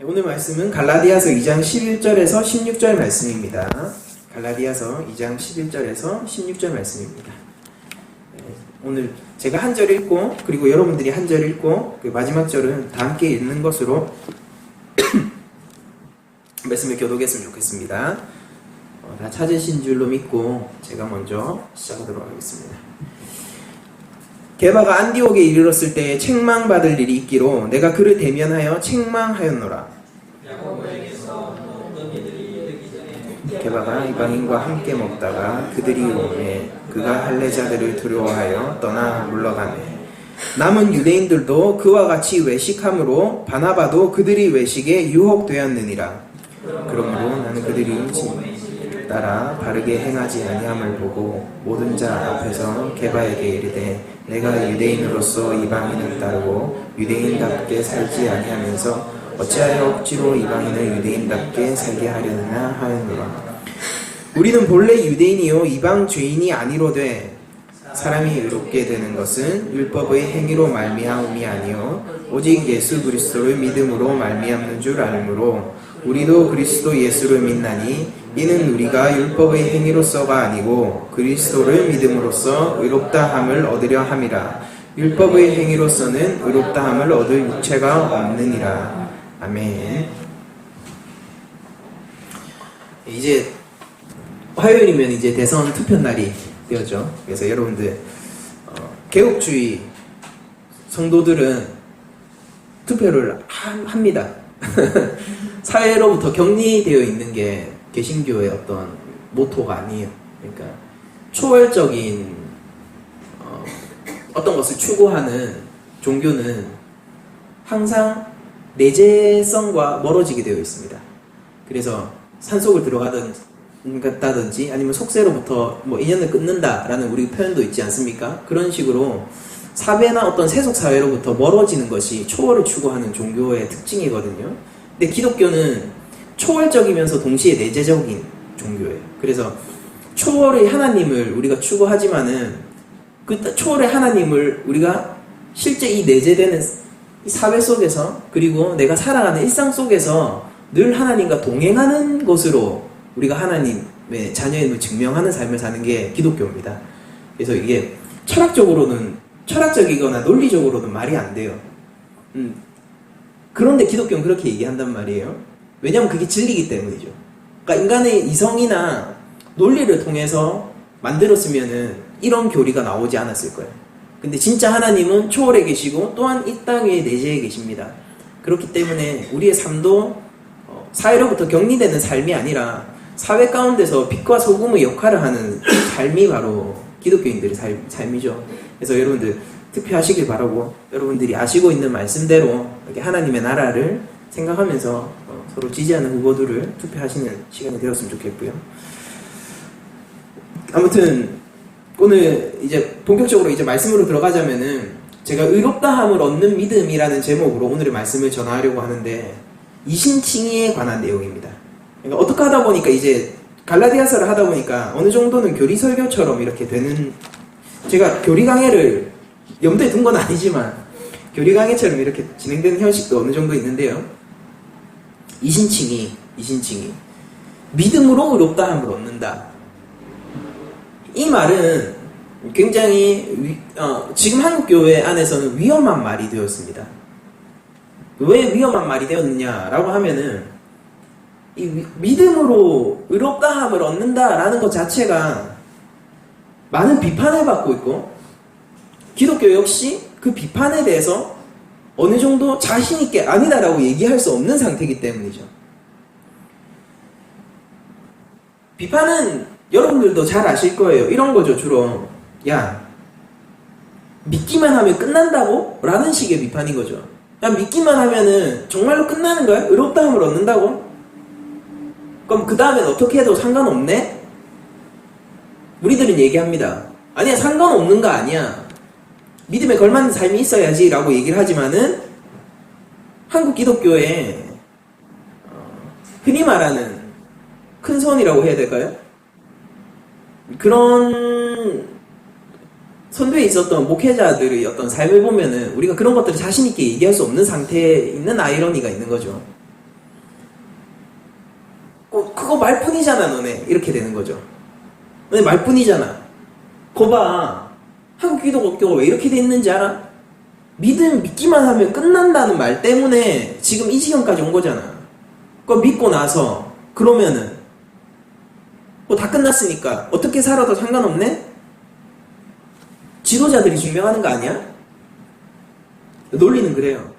오늘 말씀은 갈라디아서 2장 11절에서 16절 말씀입니다. 갈라디아서 2장 11절에서 16절 말씀입니다. 오늘 제가 한 절 읽고 그리고 여러분들이 한 절 읽고 그 마지막 절은 다 함께 읽는 것으로 말씀을 교독했으면 좋겠습니다. 다 찾으신 줄로 믿고 제가 먼저 시작하도록 하겠습니다. 게바가 안디옥에 이르렀을 때 책망받을 일이 있기로 내가 그를 대면하여 책망하였노라. 게바가 이방인과 함께 먹다가 그들이 오매 그가 할례자들을 두려워하여 떠나 물러가매 남은 유대인들도 그와 같이 외식함으로 바나바도 그들이 외식에 유혹되었느니라. 그러므로 나는 그들이 따라 바르게 행하지 아니함을 보고 모든 자 앞에서 게바에게 이르되 내가 유대인으로서 이방인을 따르고 유대인답게 살지 아니하면서 어찌하여 억지로 이방인을 유대인답게 살게 하려느냐 하였노라. 우리는 본래 유대인이요 이방 죄인이 아니로되 사람이 의롭게 되는 것은 율법의 행위로 말미암음이 아니요 오직 예수 그리스도를 믿음으로 말미암는 줄 알므로 우리도 그리스도 예수를 믿나니 이는 우리가 율법의 행위로서가 아니고 그리스도를 믿음으로써 의롭다 함을 얻으려 함이라. 율법의 행위로서는 의롭다 함을 얻을 육체가 없느니라. 아멘. 이제 화요일이면 이제 대선 투표 날이 되었죠. 그래서 여러분들 개혁주의 성도들은 투표를 합니다. 사회로부터 격리되어 있는 게 개신교의 어떤 모토가 아니에요. 그러니까 초월적인 어떤 것을 추구하는 종교는 항상 내재성과 멀어지게 되어 있습니다. 그래서 산속을 들어가든지 아니면 속세로부터 뭐 인연을 끊는다라는 우리 표현도 있지 않습니까? 그런 식으로 사회나 어떤 세속 사회로부터 멀어지는 것이 초월을 추구하는 종교의 특징이거든요. 근데 기독교는 초월적이면서 동시에 내재적인 종교예요. 그래서 초월의 하나님을 우리가 추구하지만은 그 초월의 하나님을 우리가 실제 이 내재되는 이 사회 속에서 그리고 내가 살아가는 일상 속에서 늘 하나님과 동행하는 것으로 우리가 하나님의 자녀임을 증명하는 삶을 사는 게 기독교입니다. 그래서 이게 철학적이거나 논리적으로는 말이 안 돼요. 그런데 기독교는 그렇게 얘기한단 말이에요. 왜냐하면 그게 진리이기 때문이죠. 그러니까 인간의 이성이나 논리를 통해서 만들었으면은 이런 교리가 나오지 않았을 거예요. 근데 진짜 하나님은 초월해 계시고 또한 이 땅에 내재해 계십니다. 그렇기 때문에 우리의 삶도 사회로부터 격리되는 삶이 아니라 사회 가운데서 빛과 소금의 역할을 하는 삶이 바로 기독교인들의 삶이죠. 그래서 여러분들 투표하시길 바라고 여러분들이 아시고 있는 말씀대로 이렇게 하나님의 나라를 생각하면서 서로 지지하는 후보들을 투표하시는 시간이 되었으면 좋겠고요. 아무튼 오늘 이제 본격적으로 이제 말씀으로 들어가자면은 제가 의롭다함을 얻는 믿음이라는 제목으로 오늘의 말씀을 전하려고 하는데 이신칭의에 관한 내용입니다. 그러니까 어떻게 하다 보니까 이제 갈라디아서를 하다 보니까 어느 정도는 교리 설교처럼 이렇게 되는, 제가 교리 강해를 염두에 둔 건 아니지만 교리 강해처럼 이렇게 진행되는 형식도 어느 정도 있는데요. 이신칭의 믿음으로 의롭다함을 얻는다. 이 말은 굉장히 지금 한국교회 안에서는 위험한 말이 되었습니다. 왜 위험한 말이 되었느냐라고 하면은 이 믿음으로 의롭다함을 얻는다라는 것 자체가 많은 비판을 받고 있고 기독교 역시 그 비판에 대해서 어느 정도 자신있게 아니다라고 얘기할 수 없는 상태이기 때문이죠. 비판은 여러분들도 잘 아실 거예요. 이런 거죠. 주로 야 믿기만 하면 끝난다고? 라는 식의 비판인 거죠. 야 믿기만 하면은 정말로 끝나는 거야? 의롭다함을 얻는다고? 그럼 그 다음엔 어떻게 해도 상관없네? 우리들은 얘기합니다. 아니야, 상관없는 거 아니야. 믿음에 걸맞는 삶이 있어야지 라고 얘기를 하지만은 한국 기독교에 흔히 말하는 큰손이라고 해야 될까요? 그런 선두에 있었던 목회자들의 어떤 삶을 보면은 우리가 그런 것들을 자신있게 얘기할 수 없는 상태에 있는 아이러니가 있는 거죠. 그거 말뿐이잖아 너네. 이렇게 되는 거죠. 너네 말뿐이잖아. 거봐, 한국 기독교가 왜 이렇게 돼 있는지 알아? 믿기만 하면 끝난다는 말 때문에 지금 이 지경까지 온 거잖아. 그거 믿고 나서 그러면은 뭐 다 끝났으니까 어떻게 살아도 상관없네? 지도자들이 증명하는 거 아니야? 논리는 그래요.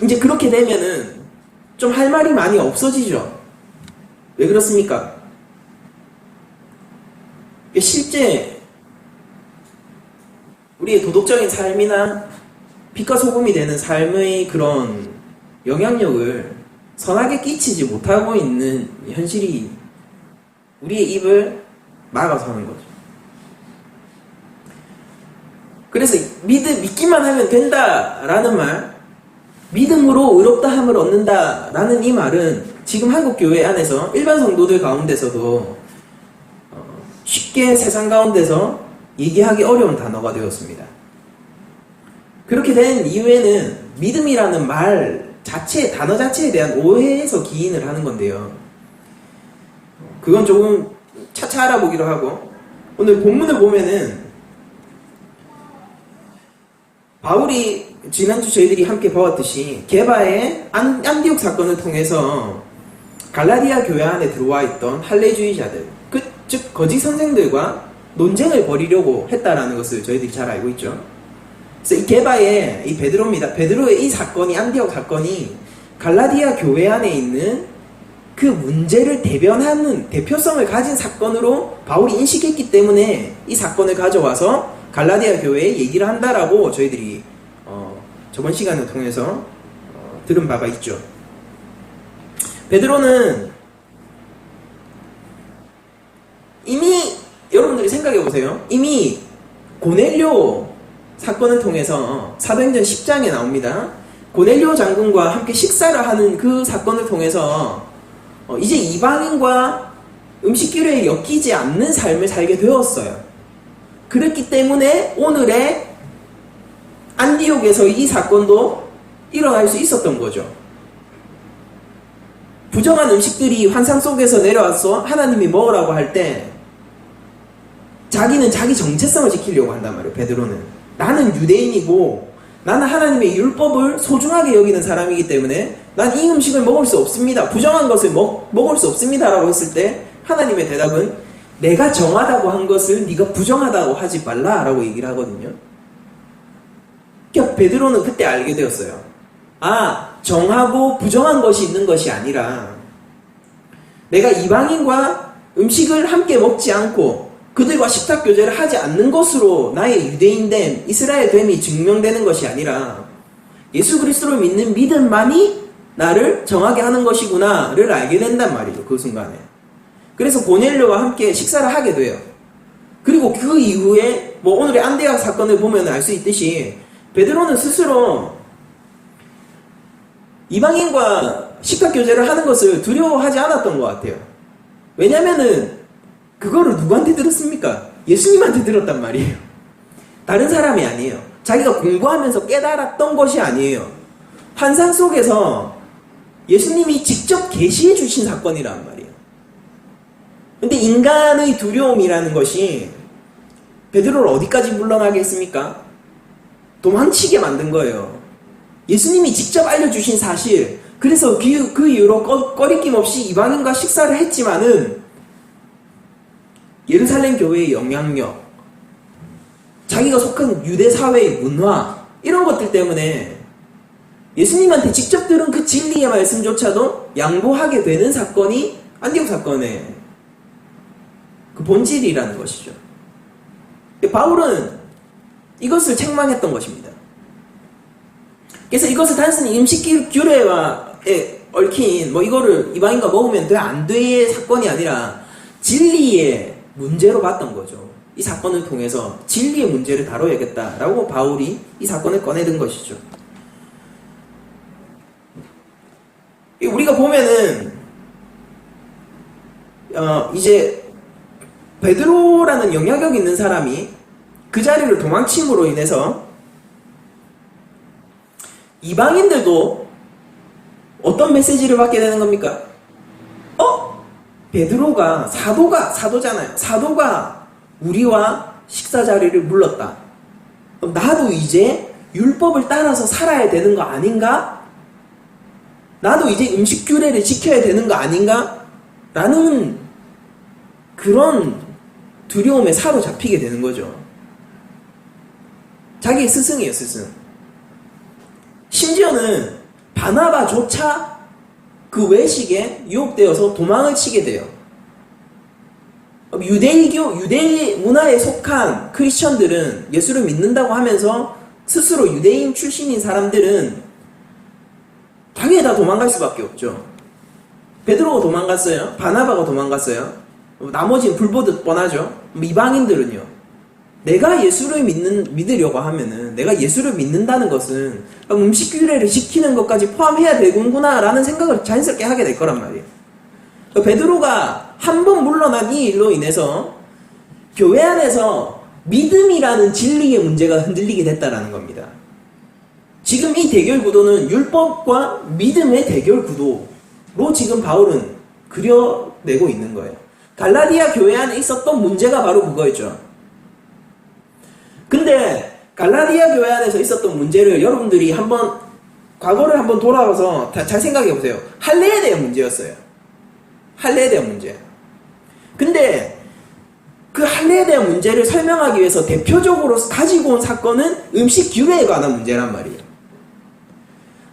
이제 그렇게 되면은 좀 할 말이 많이 없어지죠. 왜 그렇습니까? 실제 우리의 도덕적인 삶이나 빛과 소금이 되는 삶의 그런 영향력을 선하게 끼치지 못하고 있는 현실이 우리의 입을 막아서는 거죠. 그래서 믿기만 하면 된다라는 말, 믿음으로 의롭다함을 얻는다라는 이 말은 지금 한국 교회 안에서 일반 성도들 가운데서도 쉽게 세상 가운데서 얘기하기 어려운 단어가 되었습니다. 그렇게 된 이유에는 믿음이라는 말 자체, 단어 자체에 대한 오해에서 기인을 하는 건데요. 그건 조금 차차 알아보기로 하고, 오늘 본문을 보면은 바울이 지난주 저희들이 함께 보았듯이 게바의 안디옥 사건을 통해서 갈라디아 교회 안에 들어와 있던 할례주의자들, 즉 거짓 선생들과 논쟁을 벌이려고 했다라는 것을 저희들이 잘 알고 있죠. 그래서 이 게바의 이 베드로입니다. 베드로의 이 사건이, 안디옥 사건이 갈라디아 교회 안에 있는 그 문제를 대변하는 대표성을 가진 사건으로 바울이 인식했기 때문에 이 사건을 가져와서 갈라디아 교회에 얘기를 한다라고 저희들이 저번 시간을 통해서 들은 바가 있죠. 베드로는 이미 여러분들이 생각해 보세요. 이미 고넬료 사건을 통해서 사도행전 10장에 나옵니다. 고넬료 장군과 함께 식사를 하는 그 사건을 통해서 이제 이방인과 음식기류에 엮이지 않는 삶을 살게 되었어요. 그렇기 때문에 오늘의 안디옥에서 이 사건도 일어날 수 있었던 거죠. 부정한 음식들이 환상 속에서 내려와서 하나님이 먹으라고 할 때 자기는 자기 정체성을 지키려고 한단 말이에요. 베드로는 나는 유대인이고 나는 하나님의 율법을 소중하게 여기는 사람이기 때문에 난 이 음식을 먹을 수 없습니다. 부정한 것을 먹을 수 없습니다 라고 했을 때 하나님의 대답은 내가 정하다고 한 것을 네가 부정하다고 하지 말라 라고 얘기를 하거든요. 그러니까 베드로는 그때 알게 되었어요. 정하고 부정한 것이 있는 것이 아니라 내가 이방인과 음식을 함께 먹지 않고 그들과 식탁교제를 하지 않는 것으로 나의 유대인됨, 이스라엘됨이 증명되는 것이 아니라 예수 그리스도를 믿는 믿음만이 나를 정하게 하는 것이구나를 알게 된단 말이죠. 그 순간에. 그래서 고넬료와 함께 식사를 하게 돼요. 그리고 그 이후에 오늘의 안디옥 사건을 보면 알 수 있듯이 베드로는 스스로 이방인과 식탁교제를 하는 것을 두려워하지 않았던 것 같아요. 왜냐면은 그거를 누구한테 들었습니까? 예수님한테 들었단 말이에요. 다른 사람이 아니에요. 자기가 공부하면서 깨달았던 것이 아니에요. 환상 속에서 예수님이 직접 계시해 주신 사건이란 말이에요. 근데 인간의 두려움이라는 것이 베드로를 어디까지 물러나게 했습니까? 도망치게 만든 거예요. 예수님이 직접 알려주신 사실, 그래서 그 이후로 꺼리낌 없이 이방인과 식사를 했지만은 예루살렘 교회의 영향력, 자기가 속한 유대 사회의 문화, 이런 것들 때문에 예수님한테 직접 들은 그 진리의 말씀조차도 양보하게 되는 사건이 안디옥 사건의 그 본질이라는 것이죠. 바울은 이것을 책망했던 것입니다. 그래서 이것을 단순히 음식 규례에 얽힌 이거를 이방인과 먹으면 돼 안 돼의 사건이 아니라 진리의 문제로 봤던 거죠. 이 사건을 통해서 진리의 문제를 다뤄야겠다라고 바울이 이 사건을 꺼내든 것이죠. 우리가 보면은 이제 베드로라는 영향력 있는 사람이 그 자리를 도망침으로 인해서 이방인들도 어떤 메시지를 받게 되는 겁니까? 베드로가 사도잖아요. 사도가 우리와 식사 자리를 물렀다. 그럼 나도 이제 율법을 따라서 살아야 되는 거 아닌가? 나도 이제 음식 규례를 지켜야 되는 거 아닌가? 라는 그런 두려움에 사로잡히게 되는 거죠. 자기의 스승이에요, 스승. 심지어는 바나바조차 그 외식에 유혹되어서 도망을 치게 돼요. 유대의 문화에 속한 크리스천들은 예수를 믿는다고 하면서 스스로 유대인 출신인 사람들은 당연히 다 도망갈 수밖에 없죠. 베드로가 도망갔어요. 바나바가 도망갔어요. 나머지는 불보듯 뻔하죠. 이방인들은요. 내가 예수를 믿으려고 하면은, 내가 예수를 믿는다는 것은 음식 규례를 지키는 것까지 포함해야 되는구나 라는 생각을 자연스럽게 하게 될 거란 말이에요. 베드로가 한 번 물러난 이 일로 인해서 교회 안에서 믿음이라는 진리의 문제가 흔들리게 됐다라는 겁니다. 지금 이 대결 구도는 율법과 믿음의 대결 구도로 지금 바울은 그려내고 있는 거예요. 갈라디아 교회 안에 있었던 문제가 바로 그거였죠. 근데 갈라디아 교회 안에서 있었던 문제를 여러분들이 과거를 한번 돌아가서 잘 생각해 보세요. 할례에 대한 문제였어요. 할례에 대한 문제. 근데 그 할례에 대한 문제를 설명하기 위해서 대표적으로 가지고 온 사건은 음식 규례에 관한 문제란 말이에요.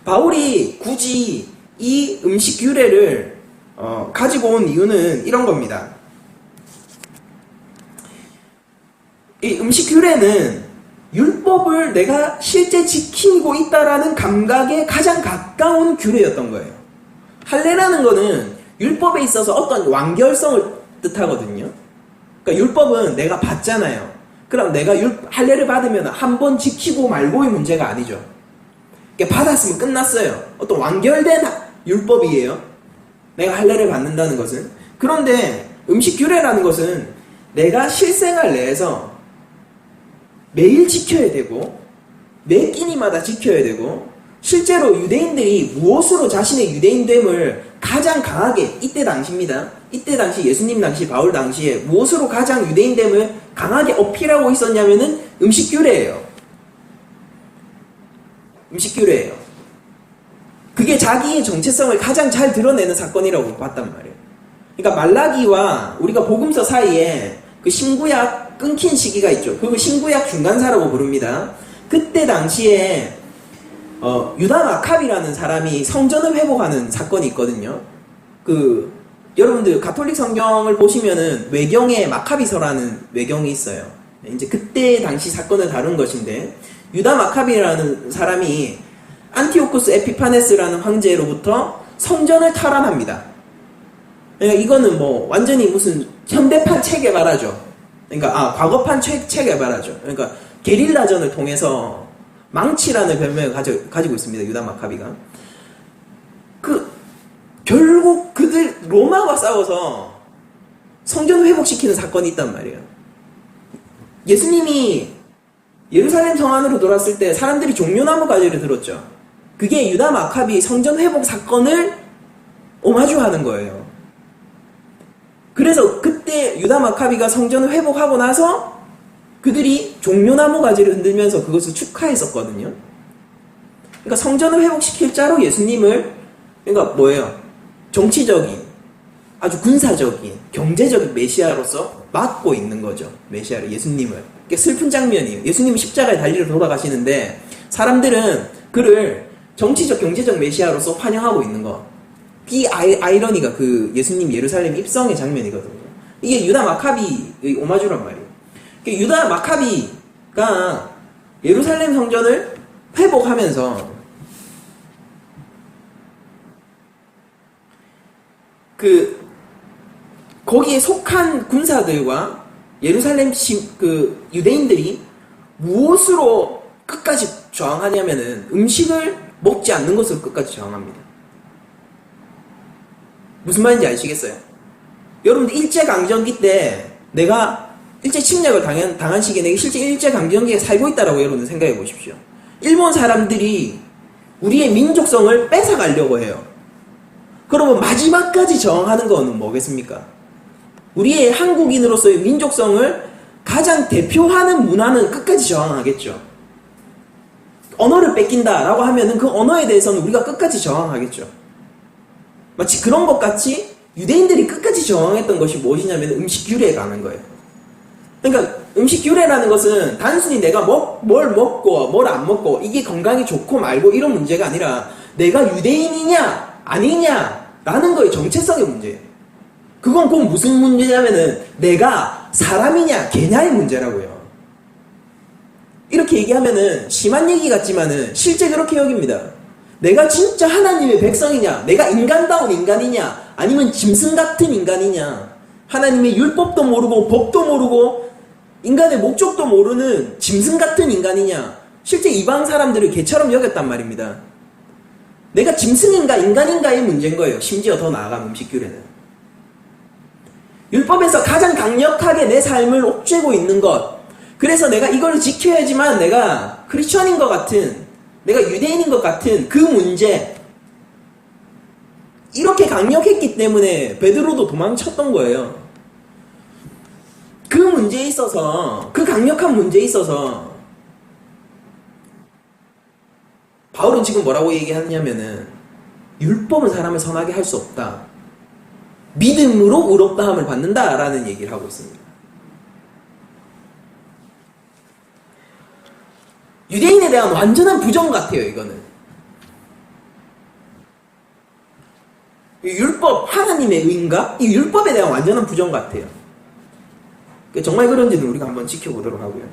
바울이 굳이 이 음식 규례를 가지고 온 이유는 이런 겁니다. 이 음식 규례는 율법을 내가 실제 지키고 있다라는 감각에 가장 가까운 규례였던 거예요. 할례라는 거는 율법에 있어서 어떤 완결성을 뜻하거든요. 그러니까 율법은 내가 받잖아요. 그럼 내가 할례를 받으면 한 번 지키고 말고의 문제가 아니죠. 그러니까 받았으면 끝났어요. 어떤 완결된 율법이에요. 내가 할례를 받는다는 것은. 그런데 음식 규례라는 것은 내가 실생활 내에서 매일 지켜야 되고 매 끼니마다 지켜야 되고 실제로 유대인들이 무엇으로 자신의 유대인됨을 가장 강하게 이때 당시입니다. 이때 당시 예수님 당시 바울 당시에 무엇으로 가장 유대인됨을 강하게 어필하고 있었냐면은 음식 규례예요. 음식 규례예요. 그게 자기의 정체성을 가장 잘 드러내는 사건이라고 봤단 말이에요. 그러니까 말라기와 우리가 복음서 사이에 그 신구약 끊긴 시기가 있죠. 그걸 신구약 중간사라고 부릅니다. 그때 당시에 유다 마카비라는 사람이 성전을 회복하는 사건이 있거든요. 여러분들 가톨릭 성경을 보시면은 외경에 마카비서라는 외경이 있어요. 이제 그때 당시 사건을 다룬 것인데 유다 마카비라는 사람이 안티오쿠스 에피파네스라는 황제로부터 성전을 탈환합니다. 그러니까 이거는 완전히 무슨 현대판 체계발화죠. 그러니까 과거판 체계발화죠. 그러니까 게릴라전을 통해서 망치라는 별명을 가지고 있습니다. 유다 마카비가. 결국 그들 로마와 싸워서 성전 회복시키는 사건이 있단 말이에요. 예수님이 예루살렘 성 안으로 돌아왔을 때 사람들이 종려나무 가지를 들었죠. 그게 유다 마카비 성전 회복 사건을 오마주하는 거예요. 그래서 그때 유다 마카비가 성전을 회복하고 나서 그들이 종려나무 가지를 흔들면서 그것을 축하했었거든요. 그러니까 성전을 회복시킬 자로 예수님을, 그러니까 뭐예요? 정치적인, 아주 군사적인, 경제적인 메시아로서 맡고 있는 거죠. 메시아를, 예수님을. 이게 슬픈 장면이에요. 예수님이 십자가에 달리러 돌아가시는데 사람들은 그를 정치적, 경제적 메시아로서 환영하고 있는 거. 이 아이러니가 예수님 예루살렘 입성의 장면이거든요. 이게 유다 마카비의 오마주란 말이에요. 유다 마카비가 예루살렘 성전을 회복하면서 거기에 속한 군사들과 예루살렘 유대인들이 무엇으로 끝까지 저항하냐면은 음식을 먹지 않는 것으로 끝까지 저항합니다. 무슨 말인지 아시겠어요? 여러분들 일제강점기 때 내가 일제 침략을 당한 시기에 내가 실제 일제강점기에 살고 있다라고 여러분들 생각해 보십시오. 일본 사람들이 우리의 민족성을 뺏어가려고 해요. 그러면 마지막까지 저항하는 건 뭐겠습니까? 우리의 한국인으로서의 민족성을 가장 대표하는 문화는 끝까지 저항하겠죠. 언어를 뺏긴다라고 하면은 그 언어에 대해서는 우리가 끝까지 저항하겠죠. 마치 그런 것 같이 유대인들이 끝까지 저항했던 것이 무엇이냐면 음식 규례에 관한 거예요. 그러니까 음식 규례라는 것은 단순히 내가 뭘 먹고 뭘 안 먹고 이게 건강에 좋고 말고 이런 문제가 아니라 내가 유대인이냐 아니냐라는 거의 정체성의 문제예요. 그건 꼭 무슨 문제냐면은 내가 사람이냐 개냐의 문제라고요. 이렇게 얘기하면은 심한 얘기 같지만은 실제 그렇게 여깁니다. 내가 진짜 하나님의 백성이냐, 내가 인간다운 인간이냐, 아니면 짐승 같은 인간이냐, 하나님의 율법도 모르고 법도 모르고 인간의 목적도 모르는 짐승 같은 인간이냐, 실제 이방 사람들을 개처럼 여겼단 말입니다. 내가 짐승인가 인간인가의 문제인 거예요. 심지어 더 나아간 음식 규례는. 율법에서 가장 강력하게 내 삶을 옥죄고 있는 것, 그래서 내가 이걸 지켜야지만 내가 크리스천인 것 같은, 내가 유대인인 것 같은 그 문제, 이렇게 강력했기 때문에 베드로도 도망쳤던 거예요. 그 문제에 있어서, 그 강력한 문제에 있어서 바울은 지금 뭐라고 얘기하냐면은 율법은 사람을 선하게 할 수 없다. 믿음으로 의롭다함을 받는다라는 얘기를 하고 있습니다. 유대인에 대한 완전한 부정 같아요, 이거는. 율법, 하나님의 의인가? 이 율법에 대한 완전한 부정 같아요. 정말 그런지는 우리가 한번 지켜보도록 하고요.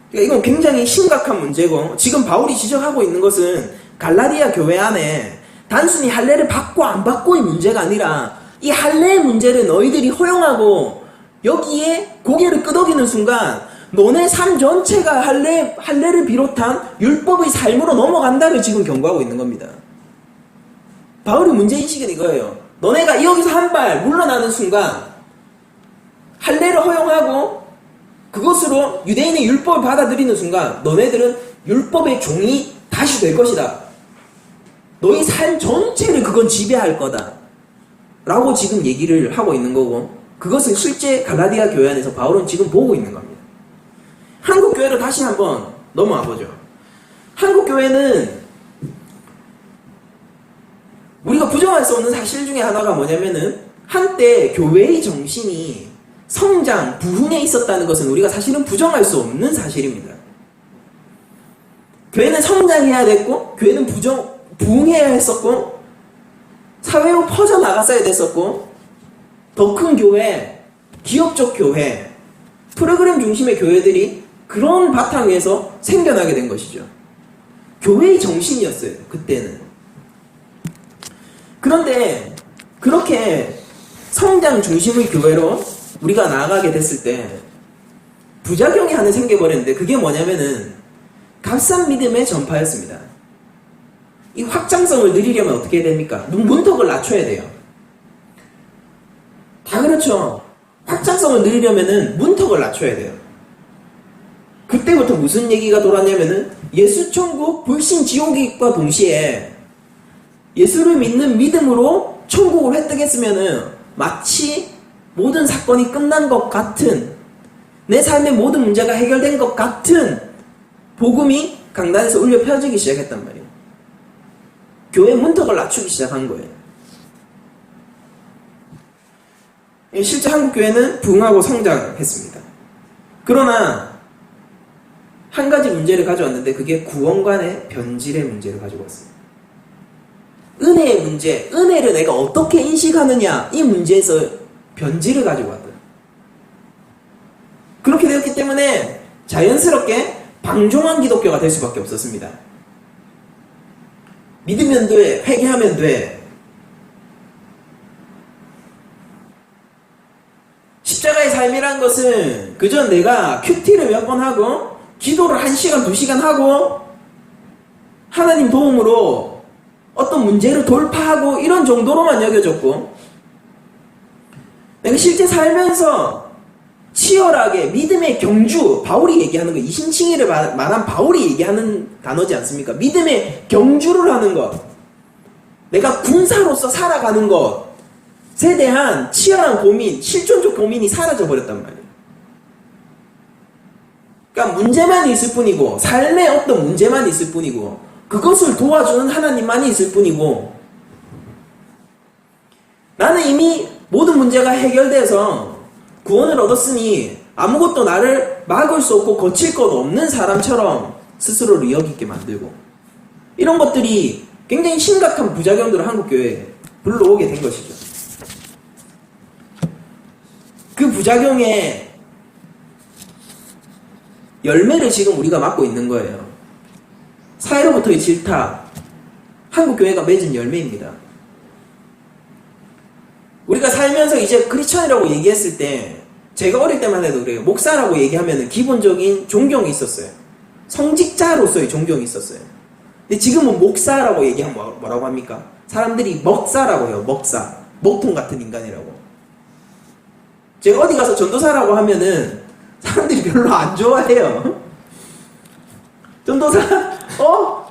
그러니까 이건 굉장히 심각한 문제고, 지금 바울이 지적하고 있는 것은 갈라디아 교회 안에 단순히 할례를 받고 안 받고의 문제가 아니라 이 할례의 문제를 너희들이 허용하고 여기에 고개를 끄덕이는 순간 너네 삶 전체가 할례를 비롯한 율법의 삶으로 넘어간다를 지금 경고하고 있는 겁니다. 바울의 문제인식은 이거예요. 너네가 여기서 한 발 물러나는 순간 할례를 허용하고 그것으로 유대인의 율법을 받아들이는 순간 너네들은 율법의 종이 다시 될 것이다. 너희 삶 전체를 그건 지배할 거다. 라고 지금 얘기를 하고 있는 거고, 그것을 실제 갈라디아 교회 안에서 바울은 지금 보고 있는 겁니다. 한국 교회로 다시 한번 넘어와 보죠. 한국 교회는 우리가 부정할 수 없는 사실 중에 하나가 뭐냐면은 한때 교회의 정신이 성장, 부흥에 있었다는 것은 우리가 사실은 부정할 수 없는 사실입니다. 교회는 성장해야 됐고, 교회는 부흥해야 했었고, 사회로 퍼져나갔어야 됐었고, 더 큰 교회, 기업적 교회, 프로그램 중심의 교회들이 그런 바탕 위에서 생겨나게 된 것이죠. 교회의 정신이었어요, 그때는. 그런데 그렇게 성장 중심의 교회로 우리가 나아가게 됐을 때 부작용이 하나 생겨버렸는데, 그게 뭐냐면은 값싼 믿음의 전파였습니다. 이 확장성을 늘리려면 어떻게 해야 됩니까? 문턱을 낮춰야 돼요. 다 그렇죠. 확장성을 늘리려면은 문턱을 낮춰야 돼요. 그때부터 무슨 얘기가 돌았냐면은 예수 천국, 불신 지옥과 동시에 예수를 믿는 믿음으로 천국을 획득했으면은 마치 모든 사건이 끝난 것 같은, 내 삶의 모든 문제가 해결된 것 같은 복음이 강단에서 울려 펴지기 시작했단 말이에요. 교회 문턱을 낮추기 시작한 거예요. 실제 한국 교회는 부흥하고 성장했습니다. 그러나 한 가지 문제를 가져왔는데, 그게 구원관의 변질의 문제를 가지고 왔습니다. 은혜의 문제, 은혜를 내가 어떻게 인식하느냐, 이 문제에서 변질을 가지고 왔다. 그렇게 되었기 때문에 자연스럽게 방종한 기독교가 될 수밖에 없었습니다. 믿으면 돼, 회개하면 돼. 십자가의 삶이란 것은 그저 내가 큐티를 몇 번 하고 기도를 1시간, 2시간 하고 하나님 도움으로 어떤 문제를 돌파하고 이런 정도로만 여겨졌고, 내가 실제 살면서 치열하게 믿음의 경주, 바울이 얘기하는 거, 이신칭의를 말한 바울이 얘기하는 단어지 않습니까? 믿음의 경주를 하는 것, 내가 군사로서 살아가는 것에 대한 치열한 고민, 실존적 고민이 사라져버렸단 말이에요. 그러니까 문제만 있을 뿐이고, 삶의 어떤 문제만 있을 뿐이고, 그것을 도와주는 하나님만이 있을 뿐이고, 나는 이미 모든 문제가 해결돼서 구원을 얻었으니 아무것도 나를 막을 수 없고 거칠 것 없는 사람처럼 스스로를 여기게 만들고, 이런 것들이 굉장히 심각한 부작용들을 한국교회에 불러오게 된 것이죠. 그 부작용의 열매를 지금 우리가 맡고 있는 거예요. 사회로부터의 질타, 한국교회가 맺은 열매입니다. 우리가 살면서 이제 크리스천이라고 얘기했을 때, 제가 어릴 때만 해도 그래요. 목사라고 얘기하면 기본적인 존경이 있었어요. 성직자로서의 존경이 있었어요. 근데 지금은 목사라고 얘기하면 뭐라고 합니까? 사람들이 먹사라고 해요. 먹사. 먹통 같은 인간이라고. 제가 어디 가서 전도사라고 하면은 사람들이 별로 안 좋아해요. 전도사,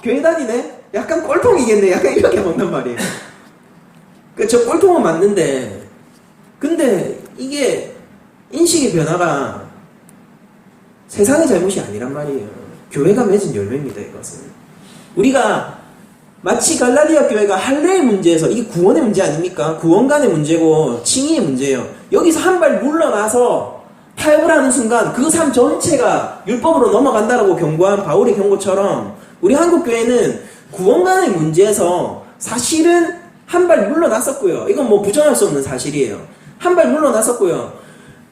교회 다니네? 약간 꼴통이겠네. 약간 이렇게 본단 말이에요. 저 꼴통은 맞는데, 근데 이게 인식의 변화가 세상의 잘못이 아니란 말이에요. 교회가 맺은 열매입니다, 이것은. 우리가 마치 갈라디아 교회가 할례의 문제에서, 이게 구원의 문제 아닙니까? 구원간의 문제고 칭의의 문제예요. 여기서 한 발 물러나서 타협을 하는 순간 그 삶 전체가 율법으로 넘어간다라고 경고한 바울의 경고처럼, 우리 한국교회는 구원간의 문제에서 사실은 한 발 물러났었고요. 이건 뭐 부정할 수 없는 사실이에요. 한 발 물러났었고요.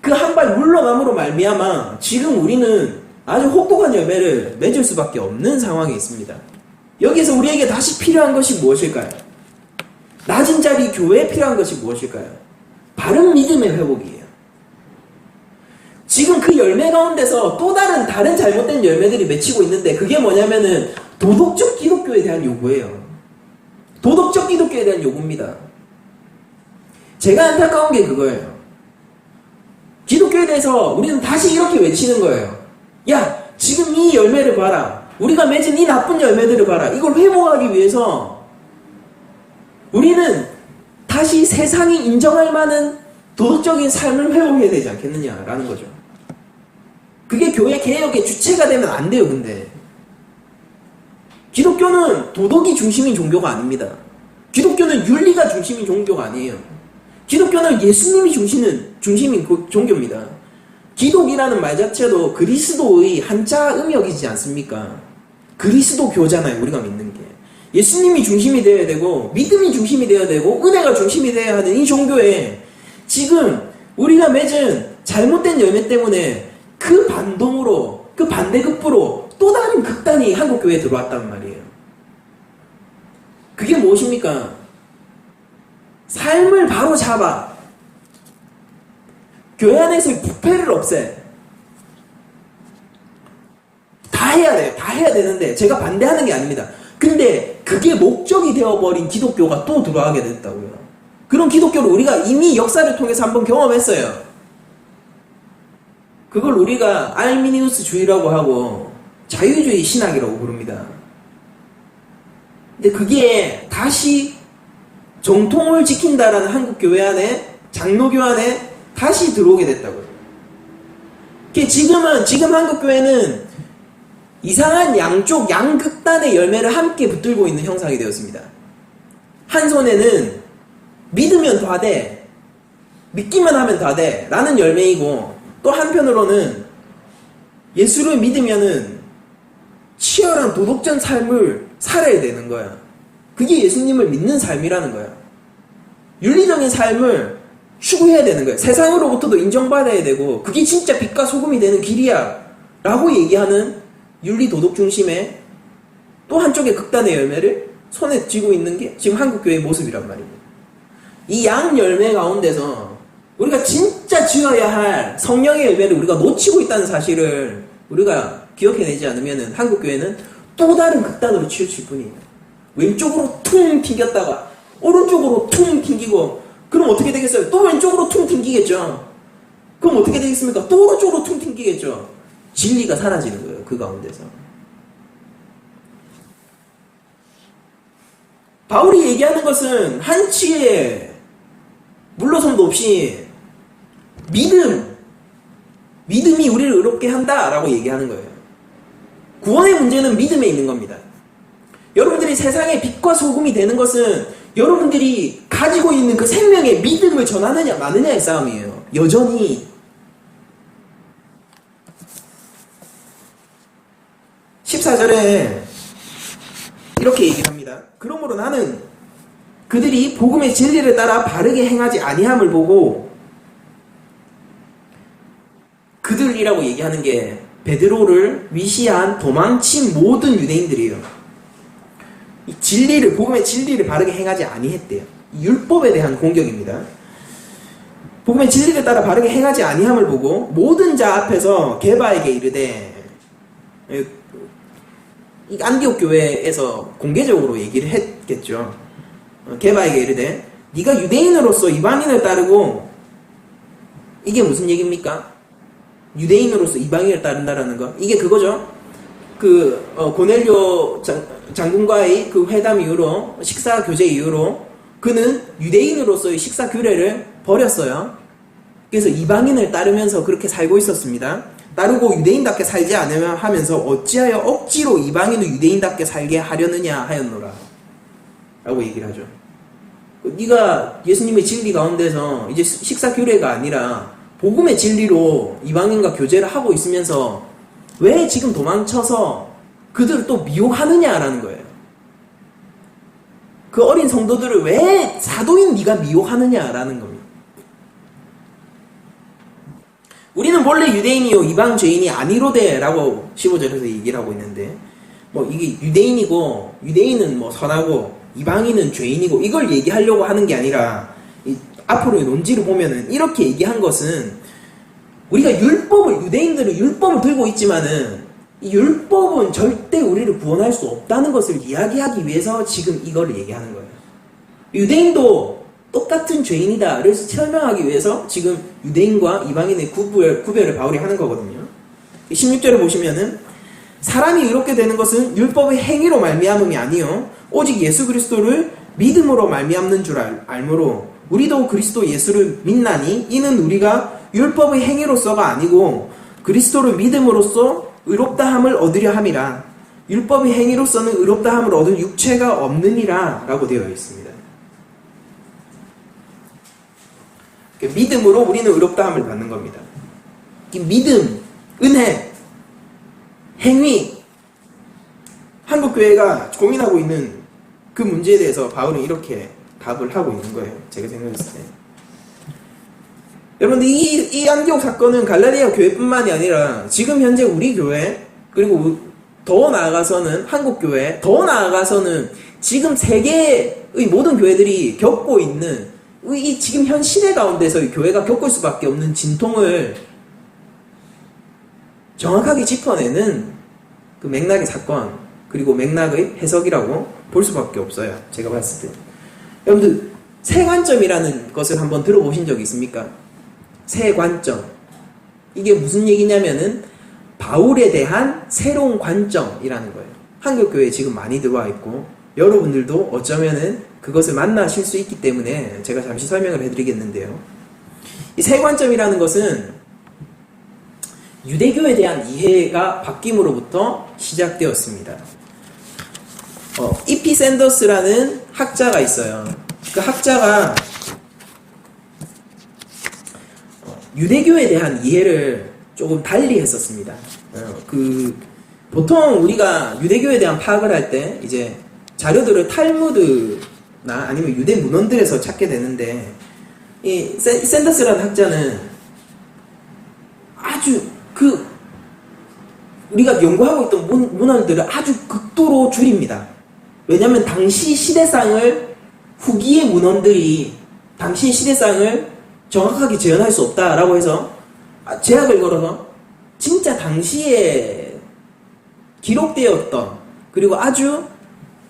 그 한 발 물러남으로 말미암아 지금 우리는 아주 혹독한 열매를 맺을 수밖에 없는 상황에 있습니다. 여기서 우리에게 다시 필요한 것이 무엇일까요? 낮은 자리 교회에 필요한 것이 무엇일까요? 바른 믿음의 회복이에요. 지금 그 열매 가운데서 또 다른 잘못된 열매들이 맺히고 있는데, 그게 뭐냐면은 도덕적 기독교에 대한 요구예요. 도덕적 기독교에 대한 요구입니다. 제가 안타까운 게 그거예요. 기독교에 대해서 우리는 다시 이렇게 외치는 거예요. 야, 지금 이 열매를 봐라. 우리가 맺은 이 나쁜 열매들을 봐라. 이걸 회복하기 위해서 우리는 다시 세상이 인정할 만한 도덕적인 삶을 회복해야 되지 않겠느냐라는 거죠. 그게 교회 개혁의 주체가 되면 안 돼요. 근데 기독교는 도덕이 중심인 종교가 아닙니다. 기독교는 윤리가 중심인 종교가 아니에요. 기독교는 예수님이 중심인 종교입니다. 기독이라는 말 자체도 그리스도의 한자 음역이지 않습니까? 그리스도교잖아요, 우리가 믿는 게. 예수님이 중심이 되어야 되고, 믿음이 중심이 되어야 되고, 은혜가 중심이 되어야 하는 이 종교에 지금 우리가 맺은 잘못된 열매 때문에 그 반동으로, 그 반대급부로 또 다른 극단이 한국교회에 들어왔단 말이에요. 그게 무엇입니까? 삶을 바로 잡아 교회 안에서의 부패를 없애. 다 해야 돼요. 다 해야 되는데 제가 반대하는 게 아닙니다. 근데 그게 목적이 되어버린 기독교가 또 들어가게 됐다고요. 그런 기독교를 우리가 이미 역사를 통해서 한번 경험했어요. 그걸 우리가 알미니우스주의라고 하고 자유주의 신학이라고 부릅니다. 근데 그게 다시 정통을 지킨다라는 한국교회 안에, 장로교 안에 다시 들어오게 됐다고요. 지금 한국교회는 이상한 양쪽, 양극단의 열매를 함께 붙들고 있는 형상이 되었습니다. 한 손에는 믿으면 다 돼, 믿기만 하면 다 돼 라는 열매이고, 또 한편으로는 예수를 믿으면은 치열한 도덕적 삶을 살아야 되는 거야. 그게 예수님을 믿는 삶이라는 거야. 윤리적인 삶을 추구해야 되는 거야. 세상으로부터도 인정받아야 되고, 그게 진짜 빛과 소금이 되는 길이야 라고 얘기하는 윤리 도덕 중심의 또 한쪽의 극단의 열매를 손에 쥐고 있는 게 지금 한국교회의 모습이란 말입니다. 이 양 열매 가운데서 우리가 진짜 쥐어야 할 성령의 열매를 우리가 놓치고 있다는 사실을 우리가 기억해내지 않으면 한국교회는 또 다른 극단으로 치우칠 뿐입니다. 왼쪽으로 퉁 튕겼다가 오른쪽으로 퉁 튕기고, 그럼 어떻게 되겠어요? 또 왼쪽으로 퉁 튕기겠죠. 그럼 어떻게 되겠습니까? 또 오른쪽으로 퉁 튕기겠죠. 진리가 사라지는 거예요, 그 가운데서. 바울이 얘기하는 것은 한치의 물러섬도 없이 믿음이 우리를 의롭게 한다라고 얘기하는 거예요. 구원의 문제는 믿음에 있는 겁니다. 여러분들이 세상의 빛과 소금이 되는 것은 여러분들이 가지고 있는 그 생명의 믿음을 전하느냐 마느냐의 싸움이에요. 여전히 14절에 이렇게 얘기를 합니다. 그러므로 나는 그들이 복음의 진리를 따라 바르게 행하지 아니함을 보고, 그들이라고 얘기하는 게 베드로를 위시한 도망친 모든 유대인들이에요. 이 진리를, 복음의 진리를 바르게 행하지 아니했대요. 율법에 대한 공격입니다. 복음의 진리를 따라 바르게 행하지 아니함을 보고 모든 자 앞에서 게바에게 이르되, 이 안디옥 교회에서 공개적으로 얘기를 했겠죠. 게바에게 이르되 네가 유대인으로서 이방인을 따르고, 이게 무슨 얘기입니까? 유대인으로서 이방인을 따른다라는 거, 이게 그거죠. 고넬료 장군과의 그 회담 이후로, 식사 교제 이후로 그는 유대인으로서의 식사 규례를 버렸어요. 그래서 이방인을 따르면서 그렇게 살고 있었습니다. 따르고 유대인답게 살지 않으면 하면서 어찌하여 억지로 이방인을 유대인답게 살게 하려느냐 하였노라 라고 얘기를 하죠. 네가 예수님의 진리 가운데서 이제 식사 규례가 아니라 복음의 진리로 이방인과 교제를 하고 있으면서 왜 지금 도망쳐서 그들을 또 미혹하느냐라는 거예요. 그 어린 성도들을 왜 사도인 네가 미혹하느냐라는 겁니다. 우리는 본래 유대인이요 이방 죄인이 아니로되라고 15절에서 얘기를 하고 있는데, 이게 유대인은 선하고 이방인은 죄인이고 이걸 얘기하려고 하는 게 아니라, 앞으로의 논지를 보면은 이렇게 얘기한 것은, 우리가 유대인들은 율법을 들고 있지만은 이 율법은 절대 우리를 구원할 수 없다는 것을 이야기하기 위해서 지금 이걸 얘기하는 거예요. 유대인도 똑같은 죄인이다 그래서 설명하기 위해서 지금 유대인과 이방인의 구별을 바울이 하는 거거든요. 16절에 보시면은 사람이 의롭게 되는 것은 율법의 행위로 말미암음이 아니요 오직 예수 그리스도를 믿음으로 말미암는 줄 알므로 우리도 그리스도 예수를 믿나니 이는 우리가 율법의 행위로서가 아니고 그리스도를 믿음으로써 의롭다함을 얻으려 함이라. 율법의 행위로서는 의롭다함을 얻을 육체가 없느니라 라고 되어 있습니다. 믿음으로 우리는 의롭다함을 받는 겁니다. 믿음, 은혜, 행위, 한국교회가 고민하고 있는 그 문제에 대해서 바울은 이렇게 답을 하고 있는 거예요. 제가 생각했을 때. 여러분들 이 안디옥 사건은 갈라디아 교회뿐만이 아니라 지금 현재 우리 교회, 그리고 더 나아가서는 한국교회, 더 나아가서는 지금 세계의 모든 교회들이 겪고 있는 이 지금 현 시대 가운데서 이 교회가 겪을 수밖에 없는 진통을 정확하게 짚어내는 그 맥락의 사건, 그리고 맥락의 해석이라고 볼 수밖에 없어요. 제가 봤을 때. 여러분들 새 관점이라는 것을 한번 들어보신 적이 있습니까? 새 관점. 이게 무슨 얘기냐면은 바울에 대한 새로운 관점이라는 거예요. 한국교회에 지금 많이 들어와 있고 여러분들도 어쩌면은 그것을 만나실 수 있기 때문에 제가 잠시 설명을 해드리겠는데요. 이 새 관점이라는 것은 유대교에 대한 이해가 바뀜으로부터 시작되었습니다. E.P. 샌더스라는 학자가 있어요. 그 학자가 유대교에 대한 이해를 조금 달리 했었습니다. 보통 우리가 유대교에 대한 파악을 할 때 이제 자료들을 탈무드나 아니면 유대 문헌들에서 찾게 되는데, 이 샌더스라는 학자는 아주 우리가 연구하고 있던 문헌들을 아주 극도로 줄입니다. 왜냐하면 당시 시대상을 후기의 문헌들이 당시 시대상을 정확하게 재현할 수 없다라고 해서 제약을 걸어서 진짜 당시에 기록되었던, 그리고 아주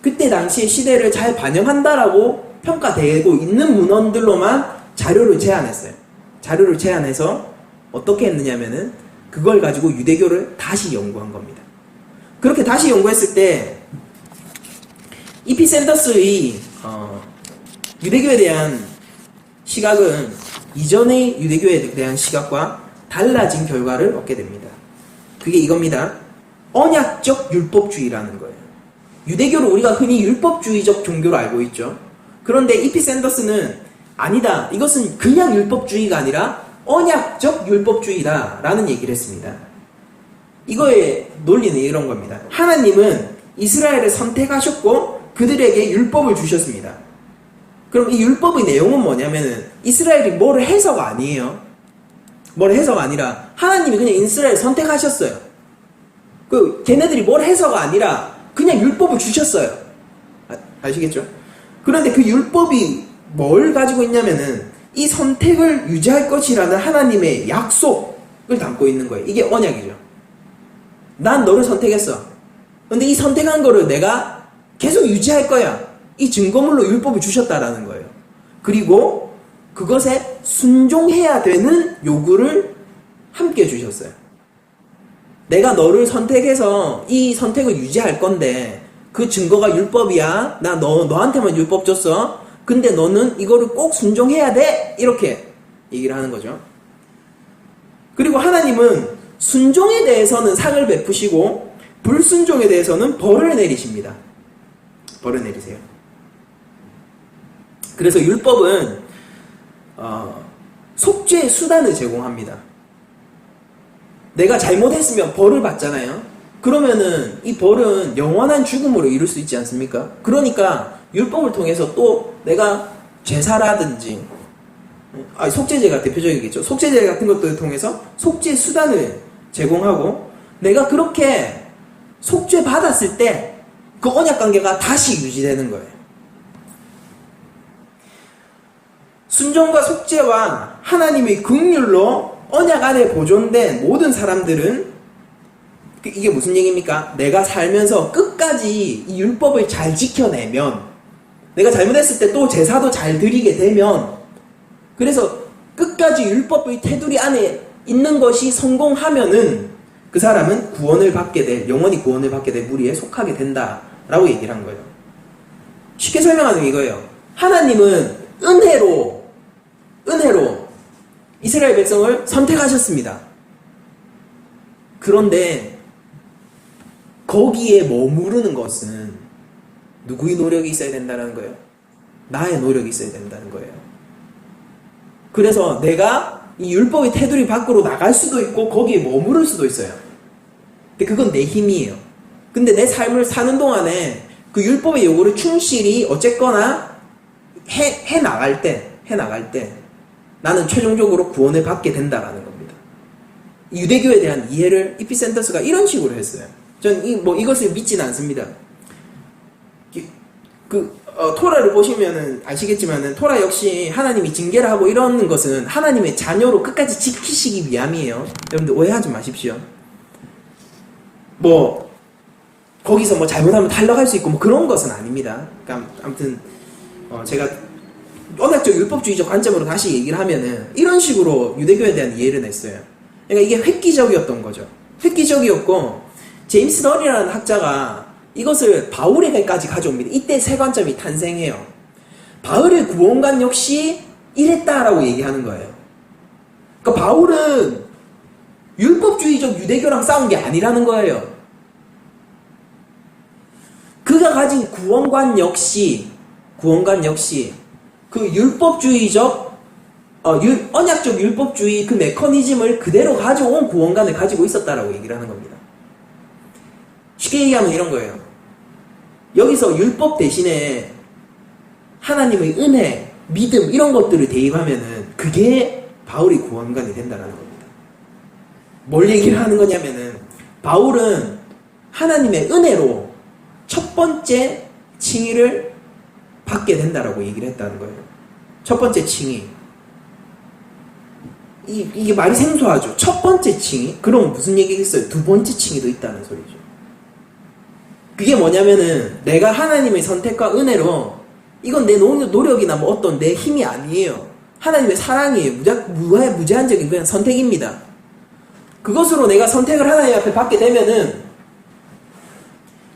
그때 당시의 시대를 잘 반영한다라고 평가되고 있는 문헌들로만 자료를 제안했어요. 자료를 제안해서 어떻게 했느냐면은 그걸 가지고 유대교를 다시 연구한 겁니다. 그렇게 다시 연구했을 때 E.P. 샌더스의 유대교에 대한 시각은 이전의 유대교에 대한 시각과 달라진 결과를 얻게 됩니다. 그게 이겁니다. 언약적 율법주의라는 거예요. 유대교를 우리가 흔히 율법주의적 종교로 알고 있죠. 그런데 E.P. 샌더스는 아니다. 이것은 그냥 율법주의가 아니라 언약적 율법주의다 라는 얘기를 했습니다. 이거의 논리는 이런 겁니다. 하나님은 이스라엘을 선택하셨고 그들에게 율법을 주셨습니다. 그럼 이 율법의 내용은 뭐냐면은 이스라엘이 뭐를 해서가 아니에요. 뭐를 해서가 아니라 하나님이 그냥 이스라엘을 선택하셨어요. 걔네들이 뭘 해서가 아니라 그냥 율법을 주셨어요. 아시겠죠? 그런데 그 율법이 뭘 가지고 있냐면은 이 선택을 유지할 것이라는 하나님의 약속을 담고 있는 거예요. 이게 언약이죠. 난 너를 선택했어. 근데 이 선택한 거를 내가 계속 유지할 거야. 이 증거물로 율법을 주셨다라는 거예요. 그리고 그것에 순종해야 되는 요구를 함께 주셨어요. 내가 너를 선택해서 이 선택을 유지할 건데 그 증거가 율법이야. 나 너한테만 율법 줬어. 근데 너는 이거를 꼭 순종해야 돼. 이렇게 얘기를 하는 거죠. 그리고 하나님은 순종에 대해서는 상을 베푸시고 불순종에 대해서는 벌을 내리십니다. 벌을 내리세요. 그래서 율법은 속죄의 수단을 제공합니다. 내가 잘못했으면 벌을 받잖아요. 그러면은 이 벌은 영원한 죽음으로 이룰 수 있지 않습니까? 그러니까 율법을 통해서 또 내가 제사라든지 속죄제가 대표적이겠죠. 속죄제 같은 것들을 통해서 속죄 수단을 제공하고 내가 그렇게 속죄 받았을 때 그 언약 관계가 다시 유지되는 거예요. 순종과 속죄와 하나님의 긍휼로 언약 안에 보존된 모든 사람들은 이게 무슨 얘기입니까? 내가 살면서 끝까지 이 율법을 잘 지켜내면 내가 잘못했을 때 또 제사도 잘 드리게 되면 그래서 끝까지 율법의 테두리 안에 있는 것이 성공하면은 그 사람은 구원을 받게 될, 영원히 구원을 받게 될 무리에 속하게 된다라고 얘기를 한 거예요. 쉽게 설명하면 이거예요. 하나님은 은혜로 이스라엘 백성을 선택하셨습니다. 그런데 거기에 머무르는 것은 누구의 노력이 있어야 된다는 거예요? 나의 노력이 있어야 된다는 거예요. 그래서 내가 이 율법의 테두리 밖으로 나갈 수도 있고 거기에 머무를 수도 있어요. 근데 그건 내 힘이에요. 근데 내 삶을 사는 동안에 그 율법의 요구를 충실히 어쨌거나 해 나갈 때 나는 최종적으로 구원을 받게 된다라는 겁니다. 유대교에 대한 이해를 E.P. 샌더스가 이런 식으로 했어요. 전 이것을 믿지는 않습니다. 토라를 보시면은 아시겠지만은 토라 역시 하나님이 징계를 하고 이러는 것은 하나님의 자녀로 끝까지 지키시기 위함이에요. 여러분들 오해하지 마십시오. 거기서 잘못하면 탈락할 수 있고 그런 것은 아닙니다. 그러니까 아무튼 제가 언약적 율법주의적 관점으로 다시 얘기를 하면은 이런 식으로 유대교에 대한 이해를 냈어요. 그러니까 이게 획기적이었던 거죠. 획기적이었고 제임스 럴이라는 학자가 이것을 바울에게까지 가져옵니다. 이때 세 관점이 탄생해요. 바울의 구원관 역시 이랬다라고 얘기하는 거예요. 그러니까 바울은 율법주의적 유대교랑 싸운 게 아니라는 거예요. 그가 가진 구원관 역시 그 율법주의적 언약적 율법주의 그 메커니즘을 그대로 가져온 구원관을 가지고 있었다라고 얘기를 하는 겁니다. 쉽게 얘기하면 이런 거예요. 여기서 율법 대신에 하나님의 은혜, 믿음 이런 것들을 대입하면은 그게 바울이 구원관이 된다는 겁니다. 뭘 얘기를 하는 거냐면은 바울은 하나님의 은혜로 첫 번째 칭의를 받게 된다라고 얘기를 했다는 거예요. 첫 번째 칭의. 이게 말이 생소하죠. 첫 번째 칭의? 그럼 무슨 얘기겠어요? 두 번째 칭의도 있다는 소리죠. 그게 뭐냐면은 내가 하나님의 선택과 은혜로 이건 내 노력이나 어떤 내 힘이 아니에요. 하나님의 사랑이에요. 무제한적인 그냥 선택입니다. 그것으로 내가 선택을 하나님 앞에 받게 되면은